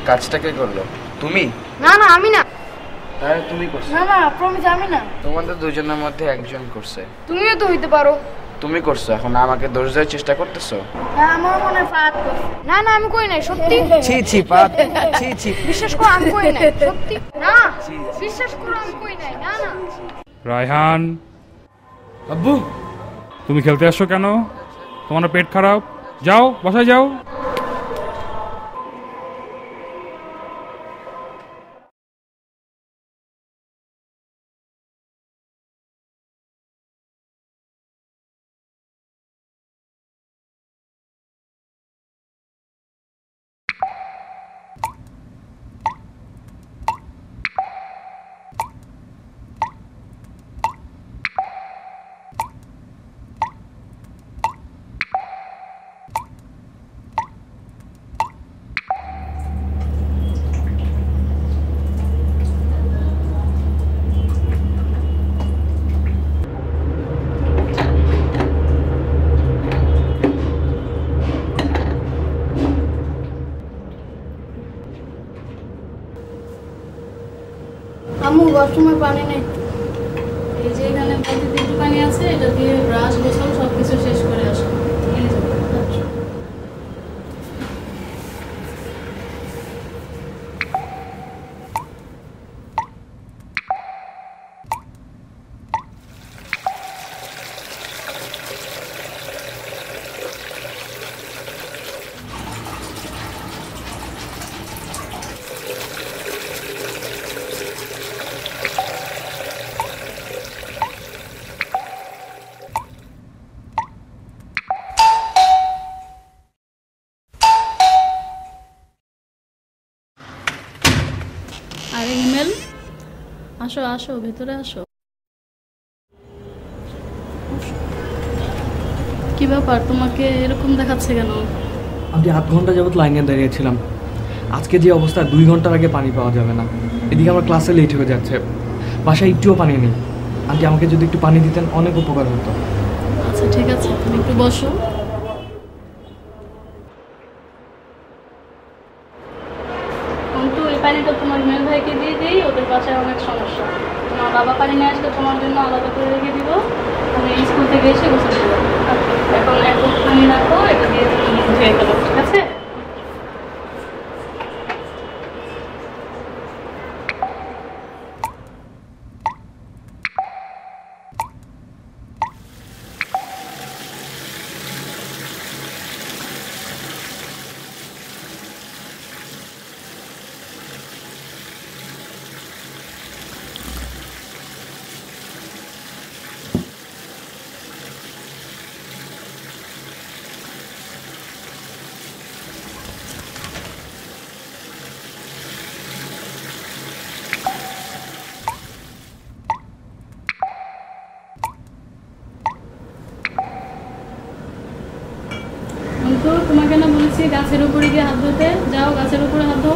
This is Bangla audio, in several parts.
কাজটা কে করলো? তুমি? না না আমি না। তাহলে তুমি করছো? না না প্রমিস আমি না। তোমাদের দুজনের মধ্যে একজন করছে। তুমিও তো হইতে পারো। তুমি করছো, এখন আমাকে দোষ দেওয়ার চেষ্টা করতেছো? হ্যাঁ আমার মনে হয় ফাহাদ করছে। না না আমি কই নাই সত্যি। ছি ছি পাত, ছি ছি। বিশ্বাস করো আমি কই নাই সত্যি। না বিশ্বাস করো আমি কই নাই। না না। রায়হান, আব্বু তুমি খেলতে আসছো কেন? তোমার না পেট খারাপ? যাও বাসায় যাও। আম্মু ওয়াশরুমে পানি নেই। এই যে এখানে বালতিতে একটু পানি আছে, এটা দিয়ে ব্রাশ গোসল সবকিছু শেষ করে আসো। নিয়ে যাবো। আরে হিমেল, আসো আসো ভেতরে আসো। কি ব্যাপার, তোমাকে এরকম দেখাচ্ছে কেন? আমি 8 ঘন্টা যাবত লাইনে দাঁড়িয়েছিলাম। আজকে যে অবস্থা, 2 ঘন্টার আগে পানি পাওয়া যাবে না। এদিকে আমার ক্লাসে লেট হয়ে যাচ্ছে, বাসায় একটুও পানি নেই। আন্টি আমাকে যদি একটু পানি দিতেন অনেক উপকার হতো। আচ্ছা ঠিক আছে, তুমি একটু বসো। কিন্তু এই পানিটা তোমার হিমেল ভাইকে দিয়ে দিই, ওদের বাসায় অনেক সমস্যা। তোমার বাবা পানি নিয়ে আসলে তোমার জন্য আলাদা করে রেখে দিব, তুমি স্কুল থেকে এসে গোসল করো। এখন এত পানি রাখো, এটা দিয়ে তুমি ধুয়ে ফেলো, ঠিক আছে? কিন্তু তোমাকে না বলেছি গাছের উপরে গিয়ে হাত ধুতে, যাও গাছের উপরে হাত ধো।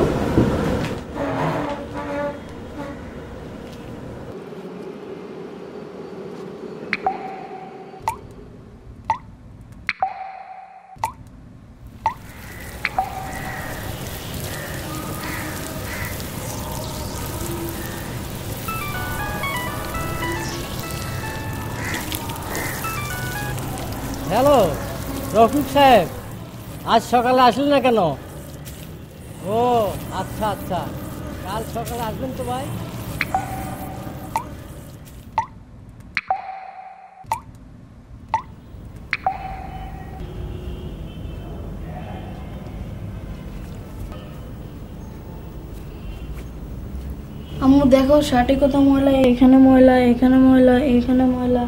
হ্যালো রফিক সাহেব, আজ সকালে আসলেন না কেন? ও আচ্ছা আচ্ছা, কাল সকালে আসবেন তো ভাই। আম্মু দেখো শার্টে কত ময়লা, এখানে ময়লা, এখানে ময়লা, এখানে ময়লা।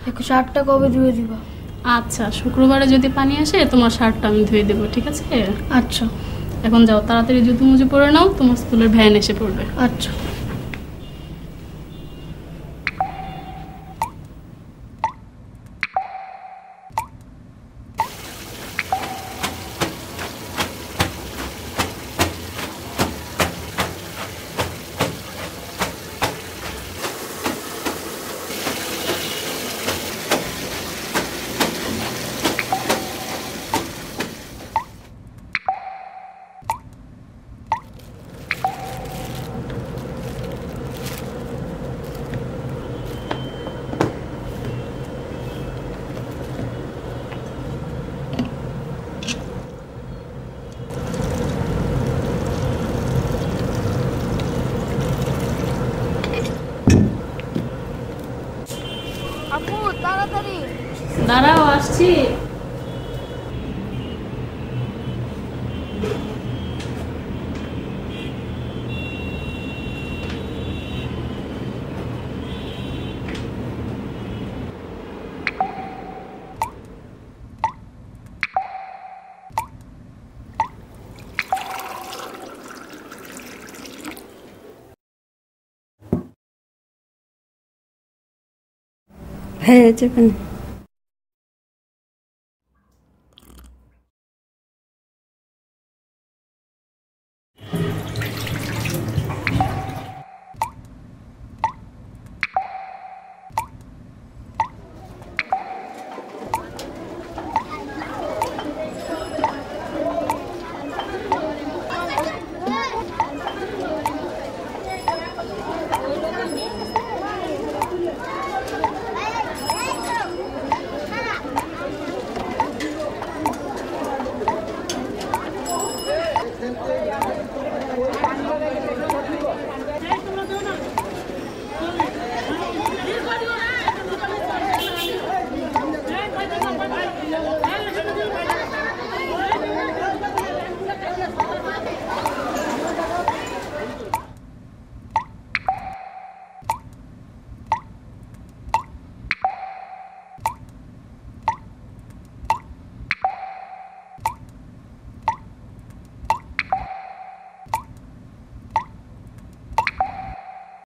দেখো শার্টটা কবে ধুয়ে দিবা? আচ্ছা, শুক্রবারে যদি পানি আসে তোমার শার্টটা আমি ধুয়ে দেবো, ঠিক আছে? আচ্ছা এখন যাও, তাড়াতাড়ি জুতো মুজো পরে নাও, তোমার স্কুলের ভ্যান এসে পড়বে। আচ্ছা। আপু তাড়াতাড়ি। দাঁড়াও, আসছি। হ্যাঁ চেপেন।